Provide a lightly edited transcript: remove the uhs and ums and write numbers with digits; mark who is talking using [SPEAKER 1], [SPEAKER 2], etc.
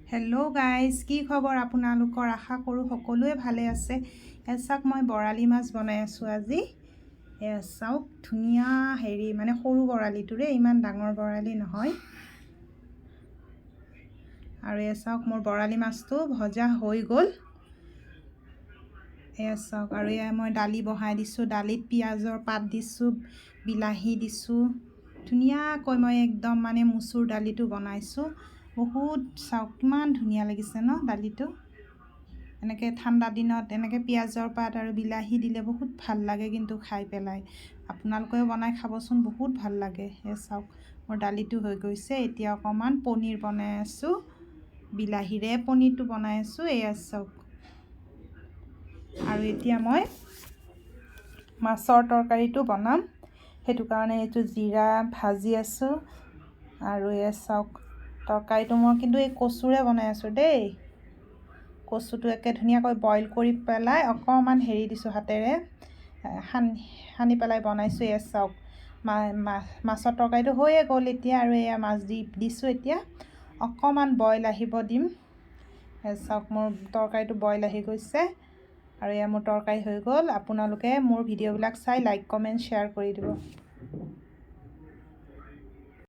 [SPEAKER 1] Hello' guys, কি খবৰ আপোনালোকৰ? আশা কৰোঁ সকলোৱে ভালে আছে। চাওক, মই বৰালি মাছ বনাই আছোঁ আজি। চাওক, ধুনীয়া মানে সৰু বৰালিটোৰে, ইমান ডাঙৰ বৰালি নহয়। আৰু চাওক, মোৰ বৰালি মাছটো ভজা হৈ গ'ল। চাওক, আৰু মই দালি বহাই দিছোঁ। দালিত পিঁয়াজৰ পাত দিছোঁ, বিলাহী দিছোঁ। ধুনীয়াকৈ মই একদম মানে মচুৰ দালিটো বনাইছোঁ। বহুত চাওক, কিমান ধুনীয়া লাগিছে ন দালিটো। এনেকৈ ঠাণ্ডা দিনত এনেকৈ পিঁয়াজৰ পাত আৰু বিলাহী দিলে বহুত ভাল লাগে কিন্তু খাই পেলাই। আপোনালোকেও বনাই খাবচোন, বহুত ভাল লাগে। চাওক, মোৰ দালিটো হৈ গৈছে। এতিয়া অকণমান পনীৰ বনাই আছোঁ, বিলাহীৰে পনীৰটো বনাই আছোঁ। চাওক, আৰু এতিয়া মই মাছৰ তৰকাৰীটো বনাম। সেইটো কাৰণে এইটো জিৰা ভাজি আছোঁ। আৰু চাওক, তৰকাৰীটো মই কিন্তু এই কচুৰে বনাই আছোঁ দেই। কচুটো একে ধুনীয়াকৈ বইল কৰি পেলাই অকণমান দিছোঁ, হাতেৰে সানি পেলাই বনাইছোঁ। চাওক, মাছৰ তৰকাৰীটো হৈয়ে গ'ল এতিয়া। আৰু মাছ দিছোঁ। এতিয়া অকণমান বইল আহিব দিম। চাওক, মোৰ তৰকাৰীটো বইল আহি গৈছে। আৰু মোৰ তৰকাৰী হৈ গ'ল। আপোনালোকে মোৰ ভিডিঅ'বিলাক চাই লাইক কমেণ্ট শ্বেয়াৰ কৰি দিব।